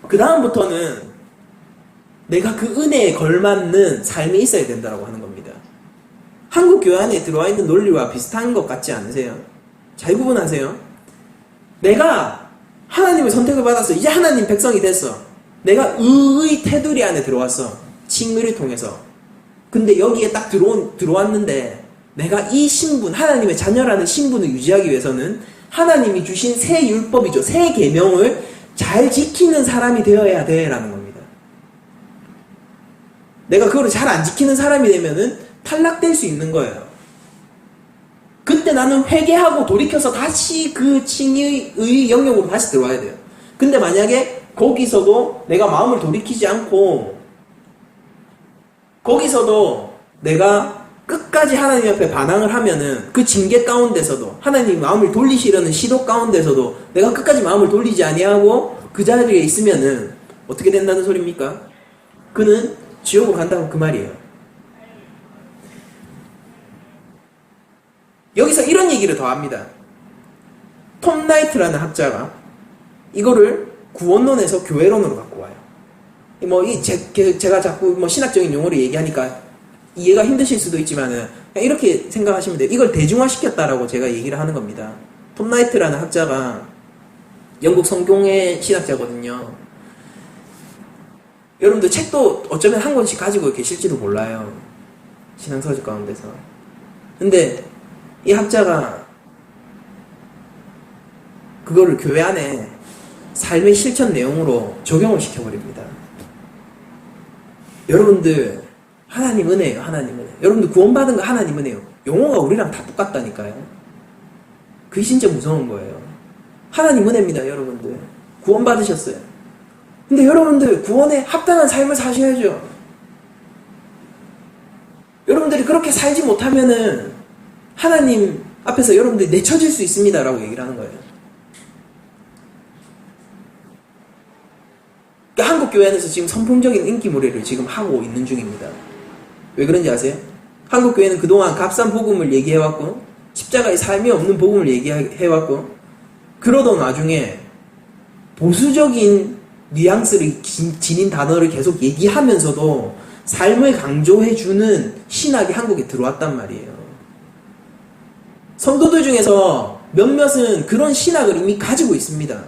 그 다음부터는 내가 그 은혜에 걸맞는 삶이 있어야 된다고 하는 겁니다. 한국 교회 안에 들어와 있는 논리와 비슷한 것 같지 않으세요? 잘 구분하세요. 내가 하나님의 선택을 받았어. 이제 하나님 백성이 됐어. 내가 의의 테두리 안에 들어왔어. 칭의를 통해서. 근데 여기에 딱 들어왔는데 내가 이 신분, 하나님의 자녀라는 신분을 유지하기 위해서는 하나님이 주신 새 율법이죠. 새 계명을 잘 지키는 사람이 되어야 돼라는 겁니다. 내가 그거를 잘 안 지키는 사람이 되면은 탈락될 수 있는 거예요. 그때 나는 회개하고 돌이켜서 다시 그 칭의의 영역으로 다시 들어와야 돼요. 근데 만약에 거기서도 내가 마음을 돌이키지 않고 거기서도 내가 끝까지 하나님 앞에 반항을 하면은 그 징계 가운데서도 하나님 마음을 돌리시려는 시도 가운데서도 내가 끝까지 마음을 돌리지 아니하고 그 자리에 있으면은 어떻게 된다는 소리입니까? 그는 지옥으로 간다고 그 말이에요. 여기서 이런 얘기를 더 합니다. 톰 나이트라는 학자가 이거를 구원론에서 교회론으로 갖고 와요. 제가 자꾸 신학적인 용어를 얘기하니까 이해가 힘드실 수도 있지만은 이렇게 생각하시면 돼요. 이걸 대중화시켰다라고 제가 얘기를 하는 겁니다. 톰 나이트라는 학자가 영국 성경의 신학자거든요. 여러분들 책도 어쩌면 한 권씩 가지고 계실지도 몰라요. 신앙서적 가운데서. 근데 이 학자가 그거를 교회 안에 삶의 실천 내용으로 적용을 시켜버립니다. 여러분들 하나님 은혜예요. 하나님 은혜. 여러분들 구원받은 거 하나님 은혜예요. 용어가 우리랑 다 똑같다니까요. 그게 진짜 무서운 거예요. 하나님 은혜입니다. 여러분들 구원받으셨어요. 근데 여러분들 구원에 합당한 삶을 사셔야죠. 여러분들이 그렇게 살지 못하면은 하나님 앞에서 여러분들이 내쳐질 수 있습니다 라고 얘기를 하는 거예요. 그러니까 한국 교회 안에서 지금 선풍적인 인기몰이를 지금 하고 있는 중입니다. 왜 그런지 아세요? 한국 교회는 그동안 값싼 복음을 얘기해왔고 십자가의 삶이 없는 복음을 얘기해왔고 그러던 와중에 보수적인 뉘앙스를 지닌 단어를 계속 얘기하면서도 삶을 강조해주는 신학이 한국에 들어왔단 말이에요. 성도들 중에서 몇몇은 그런 신학을 이미 가지고 있습니다.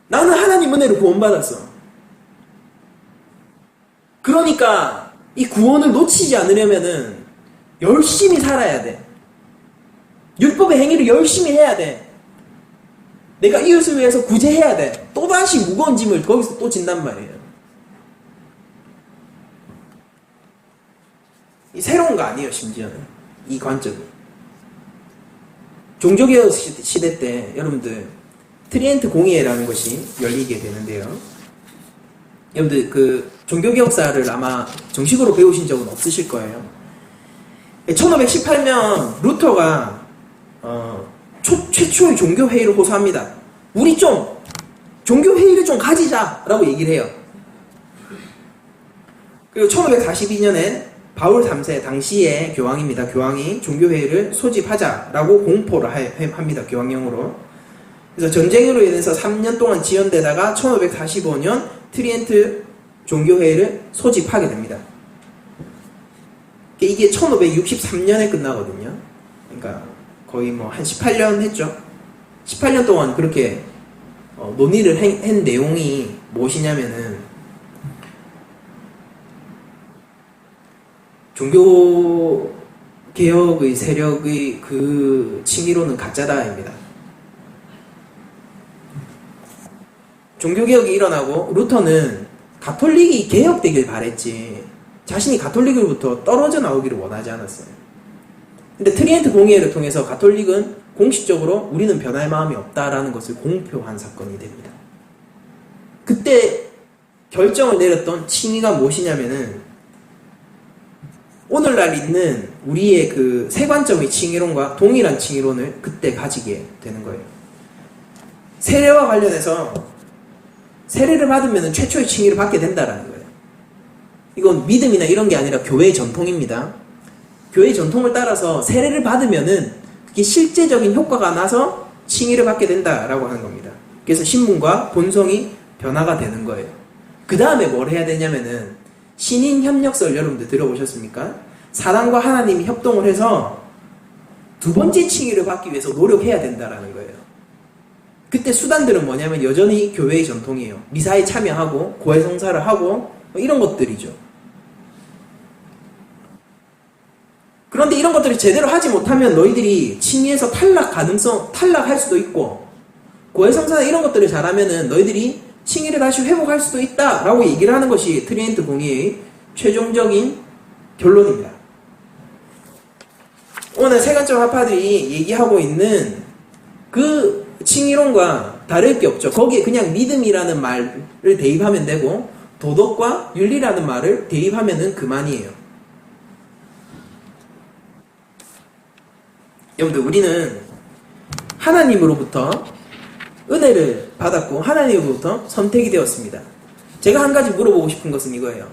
나는 하나님 은혜로 구원받았어. 그러니까 이 구원을 놓치지 않으려면은 열심히 살아야 돼. 율법의 행위를 열심히 해야 돼. 내가 이웃을 위해서 구제해야 돼. 또다시 무거운 짐을 거기서 또 진단 말이에요. 이 새로운 거 아니에요, 심지어는. 이 관점이. 종교개혁 시대 때 여러분들 트리엔트 공의회라는 것이 열리게 되는데요. 여러분들 그 종교개혁사를 아마 정식으로 배우신 적은 없으실 거예요. 1518년 루터가 최초의 종교회의를 호소합니다. 우리 좀 종교회의를 좀 가지자라고 얘기를 해요. 그리고 1542년엔 바울 3세 당시의 교황입니다. 교황이 종교회의를 소집하자라고 공포를 합니다. 교황령으로. 그래서 전쟁으로 인해서 3년 동안 지연되다가 1545년 트리엔트 종교회의를 소집하게 됩니다. 이게 1563년에 끝나거든요. 그러니까 거의 한 18년 했죠. 18년 동안 그렇게 논의를 한 내용이 무엇이냐면은 종교개혁의 세력의 그 칭의로는 가짜다입니다. 종교개혁이 일어나고 루터는 가톨릭이 개혁되길 바랬지 자신이 가톨릭으로부터 떨어져 나오기를 원하지 않았어요. 근데 트리엔트 공의회를 통해서 가톨릭은 공식적으로 우리는 변할 마음이 없다라는 것을 공표한 사건이 됩니다. 그때 결정을 내렸던 칭의가 무엇이냐면은 오늘날 있는 우리의 그 세관점의 칭의론과 동일한 칭의론을 그때 가지게 되는 거예요. 세례와 관련해서 세례를 받으면 최초의 칭의를 받게 된다라는 거예요. 이건 믿음이나 이런 게 아니라 교회의 전통입니다. 교회의 전통을 따라서 세례를 받으면은 그게 실제적인 효과가 나서 칭의를 받게 된다라고 하는 겁니다. 그래서 신분과 본성이 변화가 되는 거예요. 그 다음에 뭘 해야 되냐면은 신인 협력설 여러분들 들어보셨습니까? 사단과 하나님이 협동을 해서 두 번째 칭의를 받기 위해서 노력해야 된다라는 거예요. 그때 수단들은 뭐냐면 여전히 교회의 전통이에요. 미사에 참여하고 고해성사를 하고 이런 것들이죠. 그런데 이런 것들을 제대로 하지 못하면 너희들이 칭의에서 탈락할 수도 있고, 고해성사나 이런 것들을 잘하면은 너희들이 칭의를 다시 회복할 수도 있다라고 얘기를 하는 것이 트리엔트 공의의 최종적인 결론입니다. 오늘 세관점 학파들이 얘기하고 있는 그 칭의론과 다를 게 없죠. 거기에 그냥 믿음이라는 말을 대입하면 되고 도덕과 윤리라는 말을 대입하면은 그만이에요. 여러분들, 우리는 하나님으로부터 은혜를 받았고 하나님으로부터 선택이 되었습니다. 제가 한 가지 물어보고 싶은 것은 이거예요.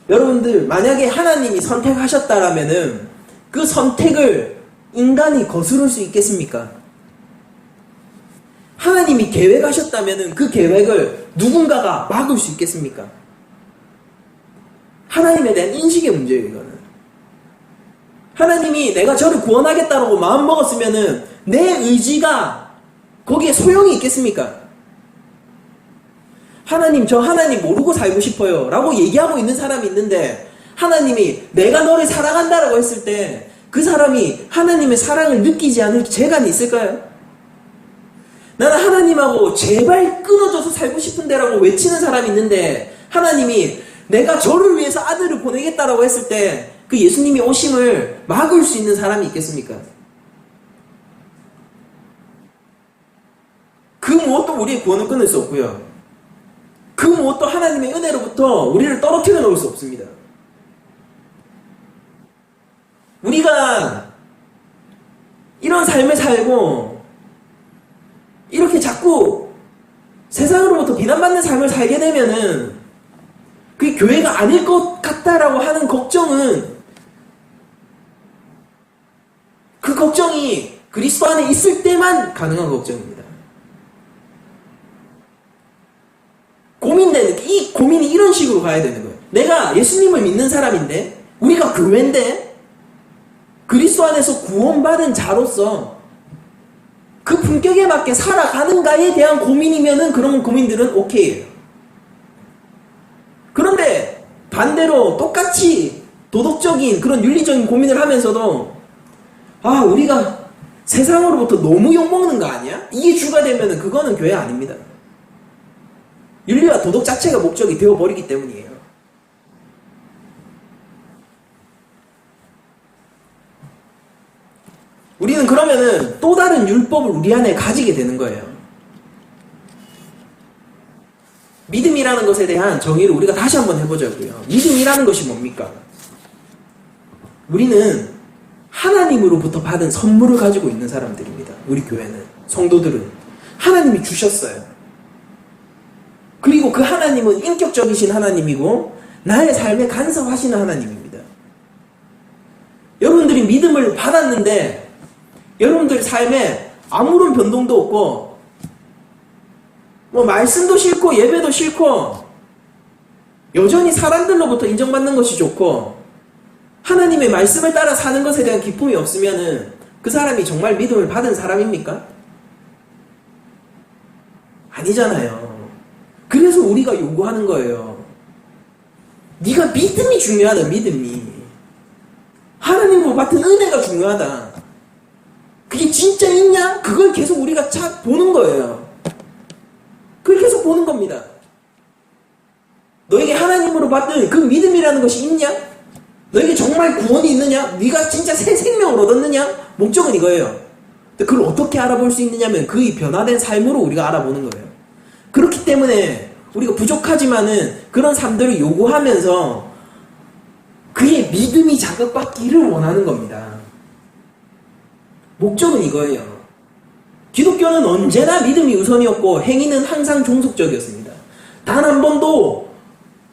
여러분들, 만약에 하나님이 선택하셨다라면은 그 선택을 인간이 거스를 수 있겠습니까? 하나님이 계획하셨다면은 그 계획을 누군가가 막을 수 있겠습니까? 하나님에 대한 인식의 문제예요, 이거는. 하나님이 내가 저를 구원하겠다라고 마음먹었으면은 내 의지가 거기에 소용이 있겠습니까? 하나님, 저 하나님 모르고 살고 싶어요 라고 얘기하고 있는 사람이 있는데, 하나님이 내가 너를 사랑한다라고 했을 때 그 사람이 하나님의 사랑을 느끼지 않을 재간이 있을까요? 나는 하나님하고 제발 끊어져서 살고 싶은데 라고 외치는 사람이 있는데, 하나님이 내가 저를 위해서 아들을 보내겠다라고 했을 때 그 예수님이 오심을 막을 수 있는 사람이 있겠습니까? 그 무엇도 우리의 구원을 끊을 수 없고요. 그 무엇도 하나님의 은혜로부터 우리를 떨어뜨려 놓을 수 없습니다. 우리가 이런 삶을 살고 이렇게 자꾸 세상으로부터 비난받는 삶을 살게 되면은 그게 교회가 아닐 것 같다라고 하는 걱정은, 그 걱정이 그리스도 안에 있을 때만 가능한 걱정입니다. 이 고민이 이런 식으로 가야 되는 거예요. 내가 예수님을 믿는 사람인데, 우리가 교회인데, 그리스도 안에서 구원받은 자로서 그 품격에 맞게 살아가는가에 대한 고민이면은 그런 고민들은 오케이예요. 그런데 반대로 똑같이 도덕적인 그런 윤리적인 고민을 하면서도 우리가 세상으로부터 너무 욕먹는 거 아니야? 이게 주가 되면은 그거는 교회 아닙니다. 윤리와 도덕 자체가 목적이 되어버리기 때문이에요. 우리는 그러면은 또 다른 율법을 우리 안에 가지게 되는 거예요. 믿음이라는 것에 대한 정의를 우리가 다시 한번 해보자고요. 믿음이라는 것이 뭡니까? 우리는 하나님으로부터 받은 선물을 가지고 있는 사람들입니다. 우리 교회는, 성도들은 하나님이 주셨어요. 그리고 그 하나님은 인격적이신 하나님이고 나의 삶에 간섭하시는 하나님입니다. 여러분들이 믿음을 받았는데 여러분들 삶에 아무런 변동도 없고 말씀도 싫고 예배도 싫고 여전히 사람들로부터 인정받는 것이 좋고 하나님의 말씀을 따라 사는 것에 대한 기쁨이 없으면은 그 사람이 정말 믿음을 받은 사람입니까? 아니잖아요. 그래서 우리가 요구하는 거예요. 네가 믿음이 중요하다. 믿음이 하나님으로 받은 은혜가 중요하다. 그게 진짜 있냐? 그걸 계속 우리가 보는 거예요. 그걸 계속 보는 겁니다. 너에게 하나님으로 받은 그 믿음이라는 것이 있냐? 너에게 정말 구원이 있느냐? 네가 진짜 새 생명을 얻었느냐? 목적은 이거예요. 근데 그걸 어떻게 알아볼 수 있느냐면 그의 변화된 삶으로 우리가 알아보는 거예요. 그렇기 때문에 우리가 부족하지만은 그런 삶들을 요구하면서 그의 믿음이 자극받기를 원하는 겁니다. 목적은 이거예요. 기독교는 언제나 믿음이 우선이었고 행위는 항상 종속적이었습니다. 단 한 번도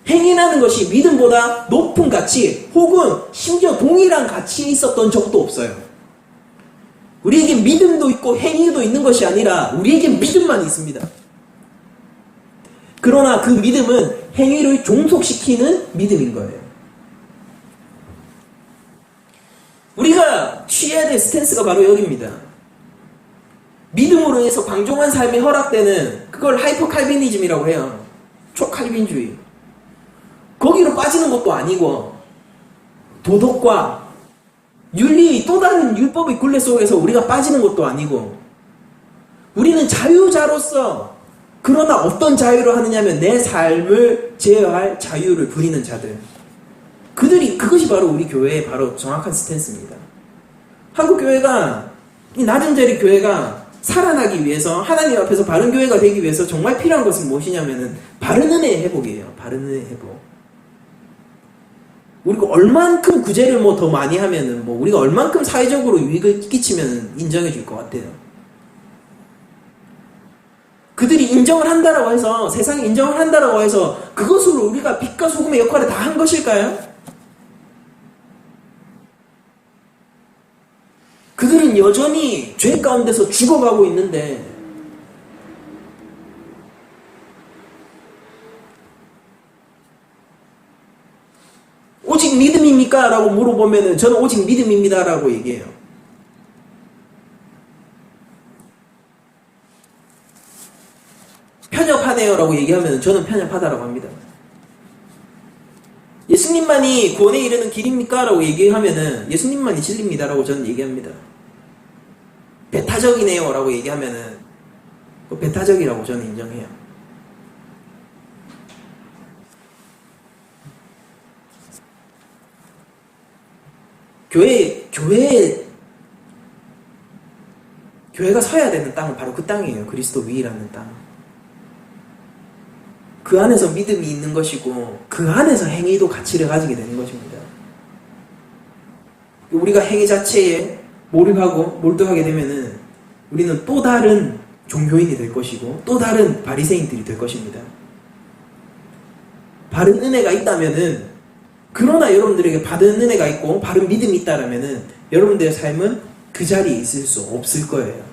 행위라는 것이 믿음보다 높은 가치 혹은 심지어 동일한 가치에 있었던 적도 없어요. 우리에게 믿음도 있고 행위도 있는 것이 아니라 우리에게 믿음만 있습니다. 그러나 그 믿음은 행위를 종속시키는 믿음인 거예요. 우리가 취해야 될 스탠스가 바로 여기입니다. 믿음으로 해서 방종한 삶이 허락되는 그걸 하이퍼 칼비니즘이라고 해요. 초칼빈주의. 거기로 빠지는 것도 아니고 도덕과 윤리의 또 다른 율법의 굴레 속에서 우리가 빠지는 것도 아니고 우리는 자유자로서 그러나 어떤 자유를 하느냐면 내 삶을 제어할 자유를 부리는 자들. 그것이 바로 우리 교회의 바로 정확한 스탠스입니다. 한국 교회가 이 낮은 자리 교회가 살아나기 위해서 하나님 앞에서 바른 교회가 되기 위해서 정말 필요한 것은 무엇이냐면은 바른 은혜의 회복이에요. 바른 은혜의 회복. 우리가 얼만큼 구제를 더 많이 하면은 우리가 얼만큼 사회적으로 유익을 끼치면 인정해 줄 것 같아요. 그들이 인정을 한다라고 해서 세상이 인정을 한다라고 해서 그것으로 우리가 빛과 소금의 역할을 다 한 것일까요? 그들은 여전히 죄 가운데서 죽어가고 있는데 오직 믿음입니까? 라고 물어보면 저는 오직 믿음입니다 라고 얘기해요. 편협하네요 라고 얘기하면 저는 편협하다라고 합니다. 예수님만이 구원에 이르는 길입니까? 라고 얘기하면 예수님만이 진리입니다 라고 저는 얘기합니다. 배타적이네요 라고 얘기하면 배타적이라고 저는 인정해요. 교회가 서야 되는 땅은 바로 그 땅이에요. 그리스도 위라는 땅. 그 안에서 믿음이 있는 것이고 그 안에서 행위도 가치를 가지게 되는 것입니다. 우리가 행위 자체에 몰입하고 몰두하게 되면은 우리는 또 다른 종교인이 될 것이고 또 다른 바리새인들이 될 것입니다. 바른 은혜가 있다면은 그러나 여러분들에게 바른 은혜가 있고 바른 믿음이 있다라면은 여러분들의 삶은 그 자리에 있을 수 없을 거예요.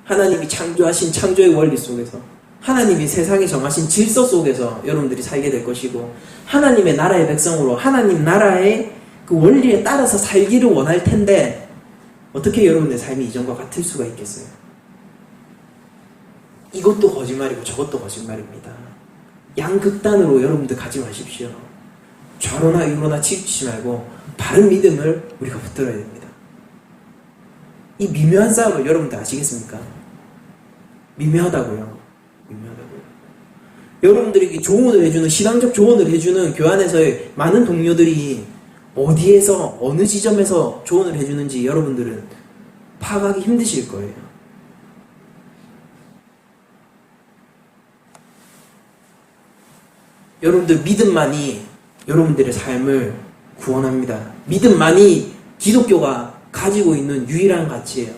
하나님이 창조하신 창조의 원리 속에서 하나님이 세상에 정하신 질서 속에서 여러분들이 살게 될 것이고 하나님의 나라의 백성으로 하나님 나라의 그 원리에 따라서 살기를 원할 텐데 어떻게 여러분의 삶이 이전과 같을 수가 있겠어요? 이것도 거짓말이고 저것도 거짓말입니다. 양극단으로 여러분들 가지 마십시오. 좌로나 우로나 치우치지 말고 바른 믿음을 우리가 붙들어야 됩니다. 이 미묘한 싸움을 여러분들 아시겠습니까? 미묘하다고요. 미묘하다고요. 여러분들에게 조언을 해주는 신앙적 조언을 해주는 교환에서의 많은 동료들이 어디에서 어느 지점에서 조언을 해주는지 여러분들은 파악하기 힘드실 거예요. 여러분들 믿음만이 여러분들의 삶을 구원합니다. 믿음만이 기독교가 가지고 있는 유일한 가치예요.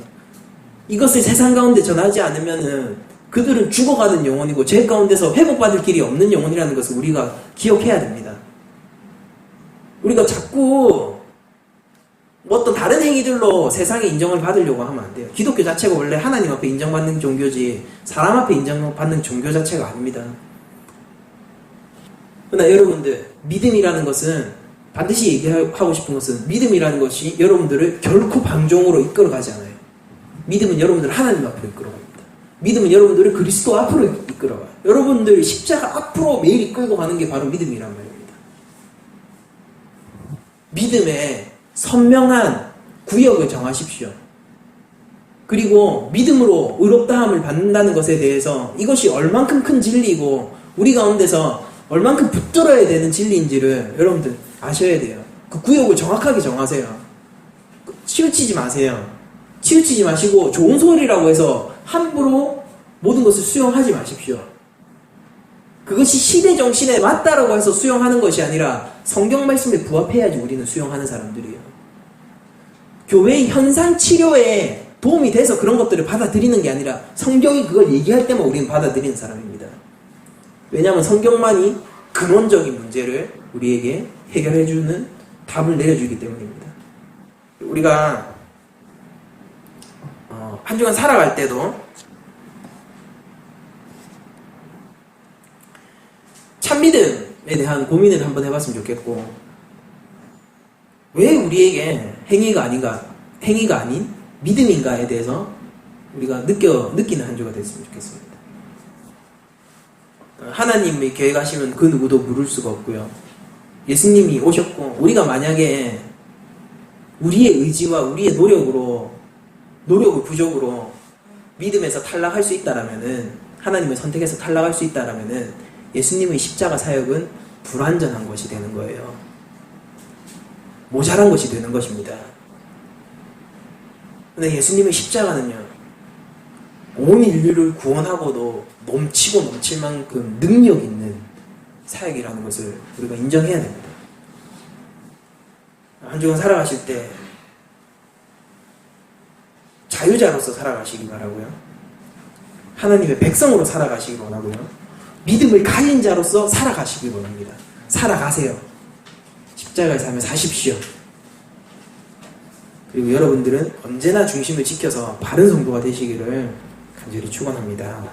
이것을 세상 가운데 전하지 않으면은 그들은 죽어가는 영혼이고 죄 가운데서 회복받을 길이 없는 영혼이라는 것을 우리가 기억해야 됩니다. 우리가 자꾸 어떤 다른 행위들로 세상의 인정을 받으려고 하면 안 돼요. 기독교 자체가 원래 하나님 앞에 인정받는 종교지 사람 앞에 인정받는 종교 자체가 아닙니다. 그러나 여러분들 믿음이라는 것은 반드시 얘기하고 싶은 것은 믿음이라는 것이 여러분들을 결코 방종으로 이끌어가지 않아요. 믿음은 여러분들을 하나님 앞으로 이끌어갑니다. 믿음은 여러분들을 그리스도 앞으로 이끌어가요. 여러분들 십자가 앞으로 매일 이끌고 가는 게 바로 믿음이란 말입니다. 믿음의 선명한 구역을 정하십시오. 그리고 믿음으로 의롭다함을 받는다는 것에 대해서 이것이 얼만큼 큰 진리이고 우리 가운데서 얼만큼 붙들어야 되는 진리인지를 여러분들 아셔야 돼요. 그 구역을 정확하게 정하세요. 치우치지 마세요. 치우치지 마시고 좋은 소리라고 해서 함부로 모든 것을 수용하지 마십시오. 그것이 시대 정신에 맞다라고 해서 수용하는 것이 아니라 성경 말씀에 부합해야지 우리는 수용하는 사람들이에요. 교회의 현상 치료에 도움이 돼서 그런 것들을 받아들이는 게 아니라 성경이 그걸 얘기할 때만 우리는 받아들이는 사람입니다. 왜냐하면 성경만이 근원적인 문제를 우리에게 해결해주는 답을 내려주기 때문입니다. 우리가 한 주간 살아갈 때도 참믿음에 대한 고민을 한번 해봤으면 좋겠고, 왜 우리에게 행위가 아닌 믿음인가에 대해서 우리가 느끼는 한 주가 됐으면 좋겠습니다. 하나님이 계획하시면 그 누구도 물을 수가 없고요. 예수님이 오셨고, 우리가 만약에 우리의 의지와 우리의 노력을 부족으로 믿음에서 탈락할 수 있다라면은, 하나님을 선택해서 탈락할 수 있다라면은, 예수님의 십자가 사역은 불완전한 것이 되는 거예요. 모자란 것이 되는 것입니다. 근데 예수님의 십자가는요, 온 인류를 구원하고도 넘치고 넘칠 만큼 능력 있는 사역이라는 것을 우리가 인정해야 됩니다. 한 주간 살아가실 때 자유자로서 살아가시기 바라고요. 하나님의 백성으로 살아가시기 원하고요. 믿음을 가진 자로서 살아가시기 원합니다. 살아가세요. 십자가의 삶을 사십시오. 그리고 여러분들은 언제나 중심을 지켜서 바른 성도가 되시기를 간절히 축원합니다.